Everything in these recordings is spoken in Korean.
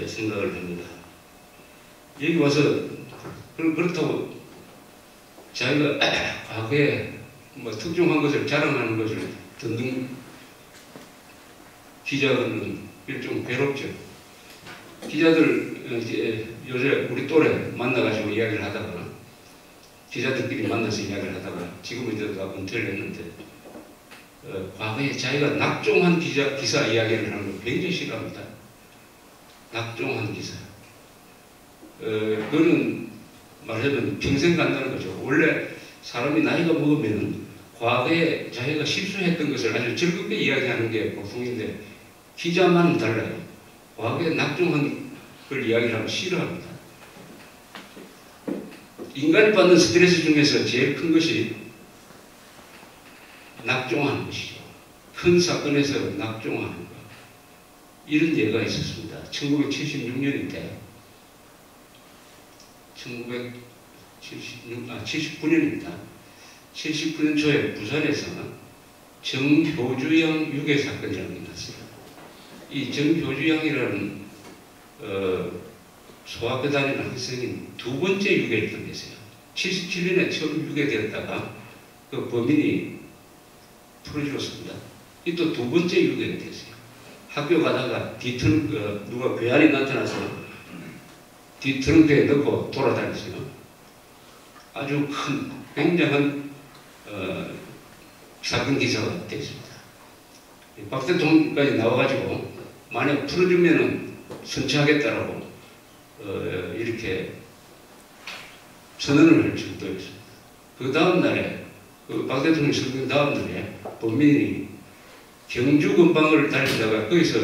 생각을 합니다. 여기 와서 그렇다고 자기가 과거에 뭐 특정한 것을 자랑하는 것을 듣는 기자들은 좀 괴롭죠. 기자들 이제 요새 우리 또래 만나가지고 이야기를 하다가 기자들끼리 만나서 이야기를 하다가 지금은 이제 다 은퇴를 했는데 과거에 자기가 낙종한 기사 이야기를 하는 걸 굉장히 싫어합니다. 낙종한 기사. 그거는 말하자면 평생 간다는 거죠. 원래 사람이 나이가 먹으면 과거에 자기가 실수했던 것을 아주 즐겁게 이야기하는 게 보통인데 기자만은 달라요. 과거에 낙종한 걸 이야기를 하면 싫어합니다. 인간이 받는 스트레스 중에서 제일 큰 것이 낙종하는 것이죠. 큰 사건에서 낙종하는 것. 이런 예가 있었습니다. 1976년인데 79년입니다. 79년 초에 부산에서 정효주 양 유괴 사건이라는 게 났어요. 이 정효주 양이라는 소학교 다니는 학생이 두 번째 유괴를 당했어요. 77년에 처음 유괴되었다가 그 범인이 풀어주었습니다. 이 또 두 번째 유괴가 됐어요. 학교 가다가 누가 괴한이 나타나서 뒤트렁크에 넣고 돌아다녔어요. 아주 큰 굉장한 사건 기사가 됐습니다. 박 대통령까지 나와가지고 만약 풀어주면은 선처하겠다라고 이렇게 선언을 할 정도였습니다. 그 다음 날에 박 대통령 선거 다음 날에 범인이 경주 근방을 달리다가 거기서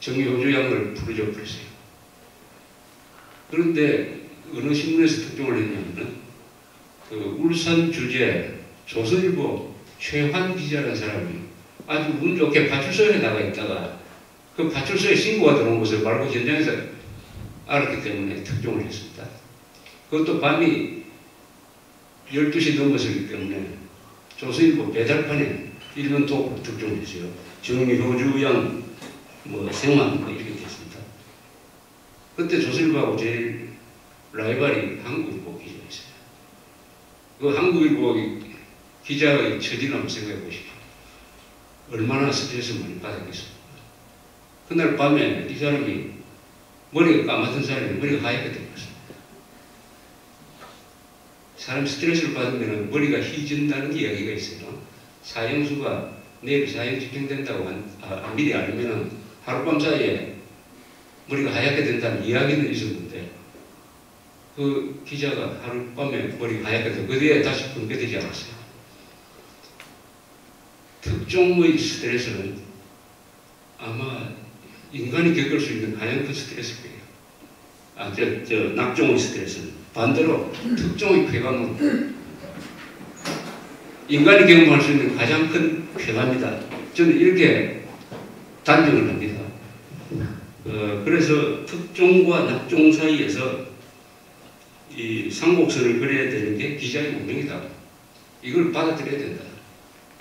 정효주 양을 풀어줘 버렸어요. 그런데 어느 신문에서 특종을 했냐면 울산 주재 조선일보 최환 기자라는 사람이 아주 운 좋게 파출소에 나가 있다가 그 파출소에 신고가 들어온 것을 바로 현장에서 알았기 때문에 특종을 했습니다. 그것도 밤이 12시 넘었기 때문에 조선일보 배달판에 일면 톡으로 특종을 했어요. 정효주 양 생만 이렇게 됐습니다. 그때 조선일보하고 제일 라이벌이 한국일보 기자였어요. 그 한국일보 기자의 처지를 한번 생각해 보십시오. 얼마나 스트레스 많이 받았겠습니까? 그날 밤에 이 사람이 머리가 까맣던 사람이 머리가 하얗게 되었습니다. 사람 스트레스를 받으면 머리가 휘진다는 이야기가 있어요. 사형수가 내일 사형 집행된다고 미리 알면 하룻밤 사이에 머리가 하얗게 된다는 이야기는 있었는데 그 기자가 하룻밤에 머리가 하얗게 되고 그 뒤에 다시 분배되지 않았어요. 특종의 스트레스는 아마 인간이 겪을 수 있는 가장 큰 스트레스일 거예요. 낙종의 스트레스는 반대로 특종의 쾌감은 인간이 경험할 수 있는 가장 큰 쾌감이다. 저는 이렇게 단정을 합니다. 그래서 특종과 낙종 사이에서 이 상곡선을 그려야 되는 게 기자의 운명이다. 이걸 받아들여야 된다.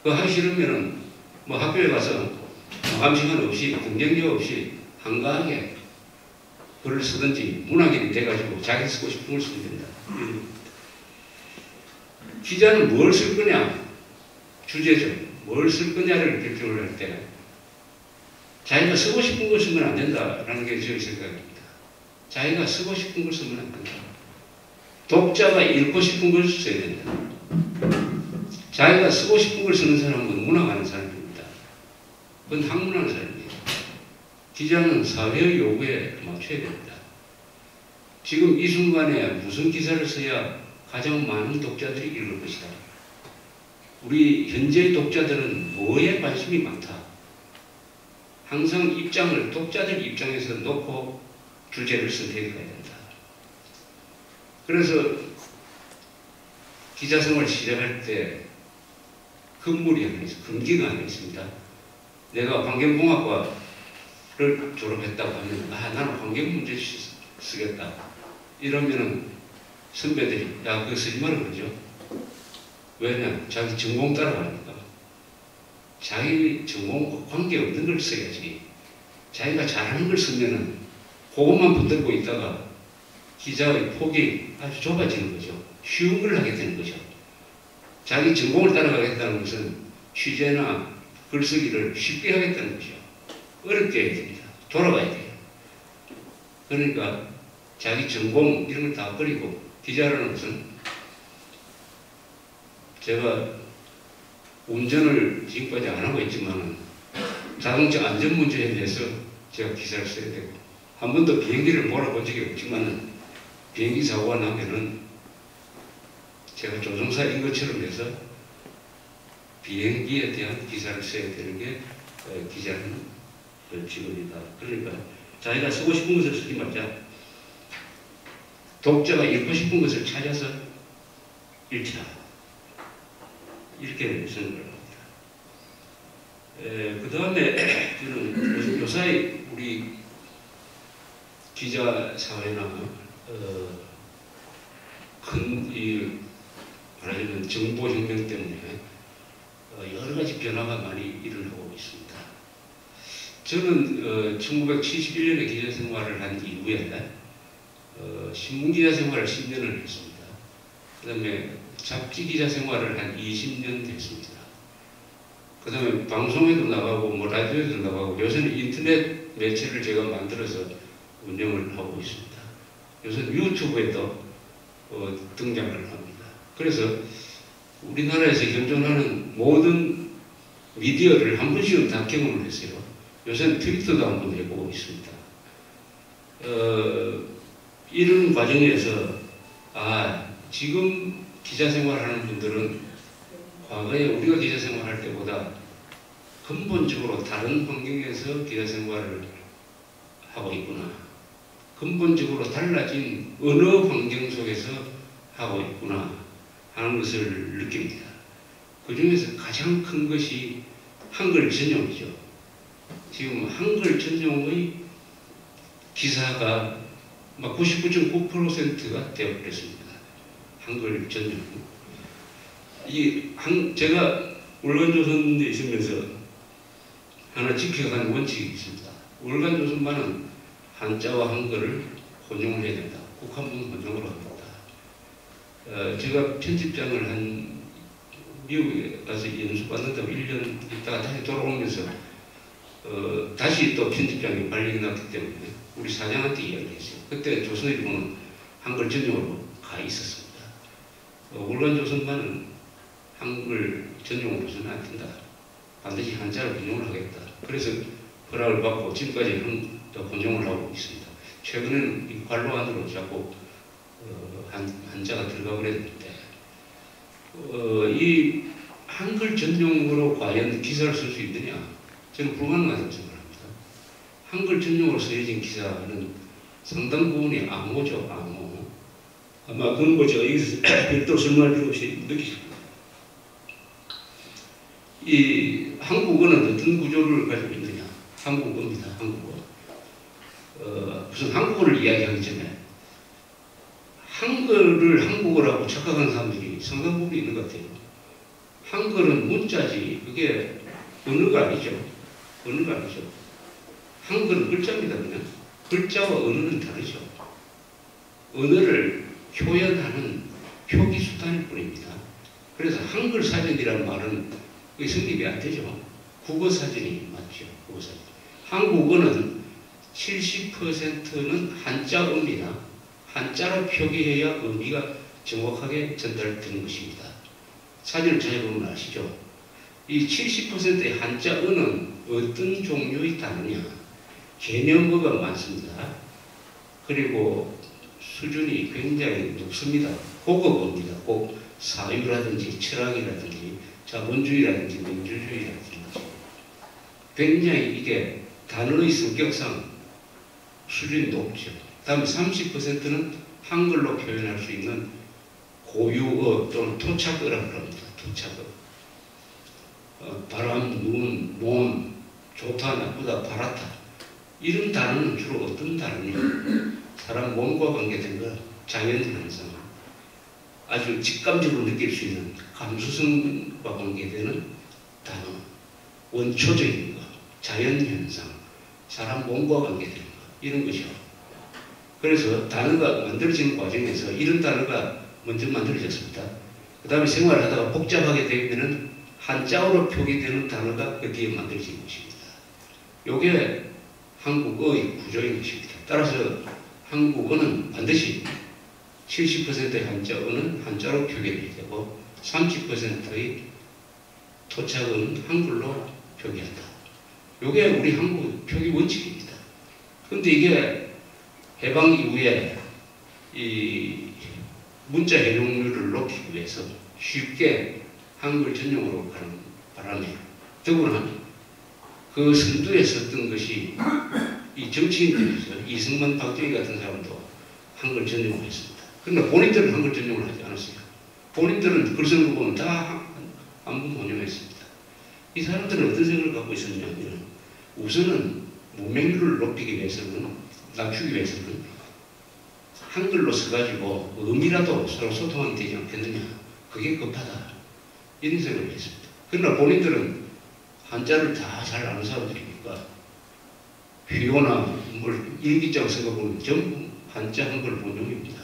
그거 하기 싫으면은 학교에 가서 감시관 없이 경쟁력 없이 한가하게 글을 쓰든지 문학인이 돼가지고 자기 쓰고 싶은 걸 쓰면 된다. 기자는 뭘 쓸 거냐? 주제죠. 뭘 쓸 거냐를 결정을 할 때 자기가 쓰고 싶은 걸 쓰면 안 된다라는 게 저의 생각입니다. 자기가 쓰고 싶은 걸 쓰면 안 된다. 독자가 읽고 싶은 걸 써야 된다. 자기가 쓰고 싶은 걸 쓰는 사람은 문학하는 사람입니다. 그건 학문하는 사람입니다. 기자는 사회의 요구에 맞춰야 됩니다. 지금 이 순간에 무슨 기사를 써야 가장 많은 독자들이 읽을 것이다. 우리 현재의 독자들은 뭐에 관심이 많다. 항상 입장을 독자들 입장에서 놓고 주제를 선택해야 된다. 그래서 기자생활 시작할 때 금물이 하나 있습니다. 금기가 하나 있습니다. 내가 환경공학과를 졸업했다고 하면 나는 환경문제 쓰겠다. 이러면은 선배들이 그거 쓰지 말라 그러죠. 왜냐? 자기 전공 따라가니까. 자기 전공과 관계없는 걸 써야지. 자기가 잘하는 걸 쓰면은 그것만 붙들고 있다가 기자의 폭이 아주 좁아지는 거죠. 쉬운 걸 하게 되는 거죠. 자기 전공을 따라가겠다는 것은 취재나 글쓰기를 쉽게 하겠다는 거죠. 어렵게 해야 됩니다. 돌아가야 돼요. 그러니까 자기 전공 이런 걸 다 버리고 기자라는 것은 제가 운전을 지금까지 안 하고 있지만 자동차 안전 문제에 대해서 제가 기사를 써야 되고 한 번도 비행기를 몰아본 적이 없지만 비행기 사고가 나면은 제가 조종사인 것처럼 해서 비행기에 대한 기사를 써야 되는 게 기자는 직업이다. 그러니까 자기가 쓰고 싶은 것을 쓰지 말자. 독자가 읽고 싶은 것을 찾아서 읽자. 이렇게 생각을 합니다. 그 다음에 저는 요사이 우리 기자 사회나 큰 말하자면 정보혁명 때문에 여러 가지 변화가 많이 일어나고 있습니다. 저는 1971년에 기자 생활을 한 이후에 신문기자 생활을 10년을 했습니다. 그 다음에 잡지 기자 생활을 한 20년 됐습니다. 그 다음에 방송에도 나가고 뭐 라디오에도 나가고 요새는 인터넷 매체를 제가 만들어서 운영을 하고 있습니다. 요새는 유튜브에도 등장을 합니다. 그래서 우리나라에서 현존하는 모든 미디어를 한 번씩은 다 경험을 했어요. 요새는 트위터도 한번 해보고 있습니다. 이런 과정에서 지금 기자 생활하는 분들은 과거에 우리가 기자 생활할 때보다 근본적으로 다른 환경에서 기자 생활을 하고 있구나. 근본적으로 달라진 언어 환경 속에서 하고 있구나 하는 것을 느낍니다. 그 중에서 가장 큰 것이 한글 전용이죠. 지금 한글 전용의 기사가 막 99.9%가 되어버렸습니다. 한글 전용. 제가 월간조선에 있으면서 하나 지켜간 원칙이 있습니다. 월간조선만은 한자와 한글을 혼용을 해야 된다. 국한문 혼용으로 합니다. 제가 편집장을 한 미국에 가서 연수 받는다고 1년 있다가 다시 돌아오면서 다시 또 편집장이 발령이 났기 때문에 우리 사장한테 이야기했어요. 그때 조선일보는 한글 전용으로 가 있었습니다. 월간조선만은 한글 전용으로서는 안 된다. 반드시 한자를 혼용을 하겠다. 그래서 허락을 받고 지금까지 혼용을 하고 있습니다. 최근에는 이 관로 안으로 자꾸 한자가 들어가 버렸는데 이 한글 전용으로 과연 기사를 쓸 수 있느냐? 저는 불가능하다고 생각합니다. 한글 전용으로 쓰여진 기사는 상당 부분이 암호죠, 암호. 아마 그런 거 제가 여기서 별도로 설명할 필요 없이 느끼실 겁니다. 이 한국어는 어떤 구조를 가지고 있느냐? 한국어입니다, 한국어. 무슨 한국어를 이야기하기 전에 한글을 한국어라고 착각하는 사람들이 상당 부분 있는 것 같아요. 한글은 문자지, 그게 언어가 아니죠. 언어가 아니죠. 한글은 글자입니다, 그냥. 글자와 언어는 다르죠. 언어를 표현하는 표기 수단일 뿐입니다. 그래서 한글 사전이라는 말은 그게 성립이 안 되죠. 국어 사전이 맞죠. 국어 사전. 한국어는 70%는 한자어입니다. 한자로 표기해야 의미가 정확하게 전달되는 것입니다. 사전을 찾아보면 아시죠? 이 70%의 한자어는 어떤 종류의 단어냐? 개념어가 많습니다. 그리고 수준이 굉장히 높습니다. 고급어입니다. 꼭 사유라든지 철학이라든지 자본주의라든지 민주주의라든지 굉장히 이게 단어의 성격상 수준이 높죠. 다음 30%는 한글로 표현할 수 있는 고유어 또는 토착어라고 합니다. 토착어. 바람, 눈, 몸, 좋다, 나쁘다, 바랐다. 이런 단어는 주로 어떤 단어냐? 사람 몸과 관계된 거, 자연현상. 아주 직감적으로 느낄 수 있는 감수성과 관계되는 단어. 원초적인 거, 자연현상. 사람 몸과 관계되는 거. 이런 것이요. 그래서 단어가 만들어지는 과정에서 이런 단어가 먼저 만들어졌습니다. 그 다음에 생활하다가 복잡하게 되면은 한자어로 표기되는 단어가 그 뒤에 만들어진 것입니다. 요게 한국어의 구조인 것입니다. 따라서 한국어는 반드시 70%의 한자어는 한자로 표기해야 되고 30%의 토착은 한글로 표기한다. 요게 우리 한국 표기 원칙입니다. 그런데 이게 해방 이후에 이 문자 해독률을 높이기 위해서 쉽게 한글 전용으로 가는 바람에 더구나 그 선두에 섰던 것이 이 정치인들이죠. 이승만, 박정희 같은 사람도 한글 전용을 했습니다. 그러나 본인들은 한글 전용을 하지 않았어요. 본인들은 글 쓰는 거 보면 다 한문 혼용했습니다. 이 사람들은 어떤 생각을 갖고 있었냐면 우선은 문맹률을 높이기 위해서는, 낮추기 위해서는 한글로 써가지고 의미라도 서로 소통하게 되지 않겠느냐. 그게 급하다. 이런 생각을 했습니다. 그러나 본인들은 한자를 다 잘 아는 사람들이니까 휘호나 일기장 써보면 전부 한자 한글 본용입니다.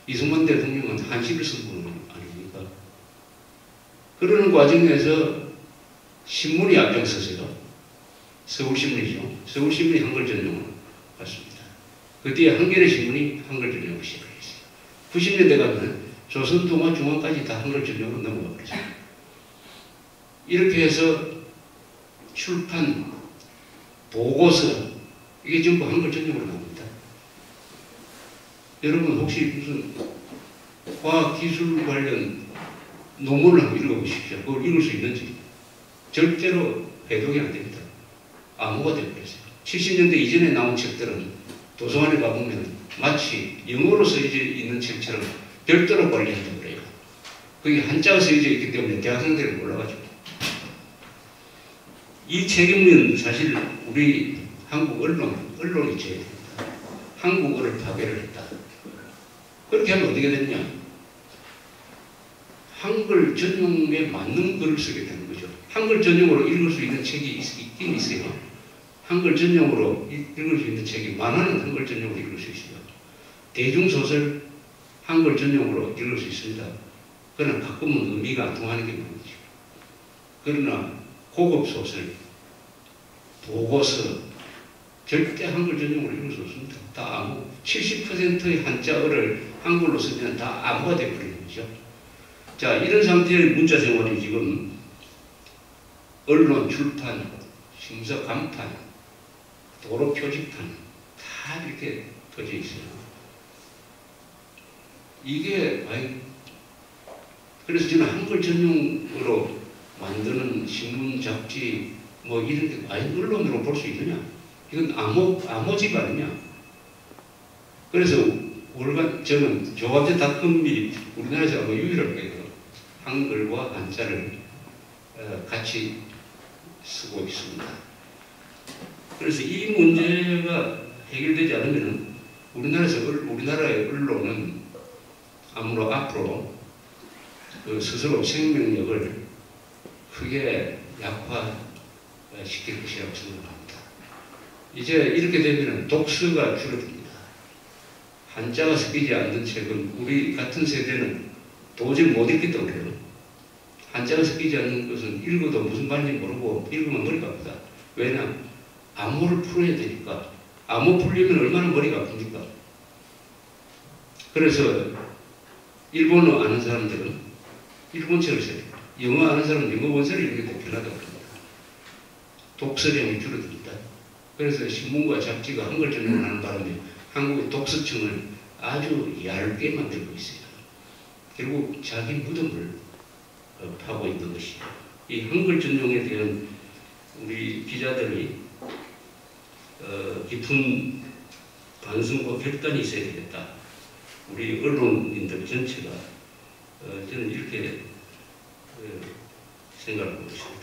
이승만 대통령은 한시를 쓴 분은 아닙니까? 그러는 과정에서 신문이 앞장서서요. 서울신문이죠. 서울신문이 한글 전용으로 갔습니다. 그 뒤에 한겨레 신문이 한글 전용을 시작을 했어요. 90년대 가면 조선동아중앙까지 다 한글 전용으로 넘어가 버렸어요. 이렇게 해서 출판, 보고서 이게 전부 한글 전용으로 나옵니다. 여러분 혹시 무슨 과학기술 관련 논문을 한번 읽어보십시오. 그걸 읽을 수 있는지. 절대로 해독이 안 됩니다. 암호가 되어버렸어요. 70년대 이전에 나온 책들은 도서관에 가보면 마치 영어로 써져 있는 책처럼 별도로 관리한다고 그래요. 그게 한자가 써져 있기 때문에 대학생들이 몰라가지고. 이 책임은 사실 우리 한국 언론이 져야 됩니다. 한국어를 파괴를 했다. 그렇게 하면 어떻게 됐냐? 한글 전용에 맞는 글을 쓰게 되는 거죠. 한글 전용으로 읽을 수 있는 책이 있긴 있어요. 한글 전용으로 읽을 수 있는 책이 많아는 한글 전용으로 읽을 수 있어요. 대중소설 한글 전용으로 읽을 수 있습니다. 그러나 가끔은 의미가 안 통하는 게 많죠. 그러나 고급 소설, 보고서 절대 한글 전용으로 읽을 수 없습니다. 다 암호. 70%의 한자어를 한글로 쓰면 다 암호가 되어버리는 거죠. 자, 이런 상태의 문자 생활이 지금 언론, 출판, 심사, 간판, 도로 표지판 다 이렇게 퍼져 있어요. 이게 그래서 저는 한글 전용으로 만드는 신문, 잡지 뭐 이런 게 과연 언론으로 볼 수 있느냐? 이건 암호집 아니냐? 그래서 저는 조감제닷컴이 우리나라에서 아마 유일할 거예요. 한글과 한자를 같이 쓰고 있습니다. 그래서 이 문제가 해결되지 않으면 우리나라의 언론은 앞으로 스스로 생명력을 크게 약화시킬 것이라고 생각합니다. 이제 이렇게 되면 독서가 줄어듭니다. 한자가 섞이지 않는 책은 우리 같은 세대는 도저히 못 읽겠다고 그래요. 한자가 섞이지 않는 것은 읽어도 무슨 말인지 모르고 읽으면 머리가 아프다. 왜냐? 암호를 풀어야 되니까. 암호 풀리면 얼마나 머리가 아픕니까? 그래서 일본어 아는 사람들은 일본 책을 써야 돼요. 영어 아는 사람은 영어 원서를 읽는 게 더 편하다고 합니다. 독서량이 줄어듭니다. 그래서 신문과 잡지가 한글 전용을 하는 바람에 한국의 독서층을 아주 얇게 만들고 있어요. 결국 자기 무덤을 파고 있는 것이죠. 이 한글 전용에 대한 우리 기자들의 깊은 반성과 결단이 있어야 되겠다. 우리 언론인들 전체가 저는 이렇게 생각하고 있습니다.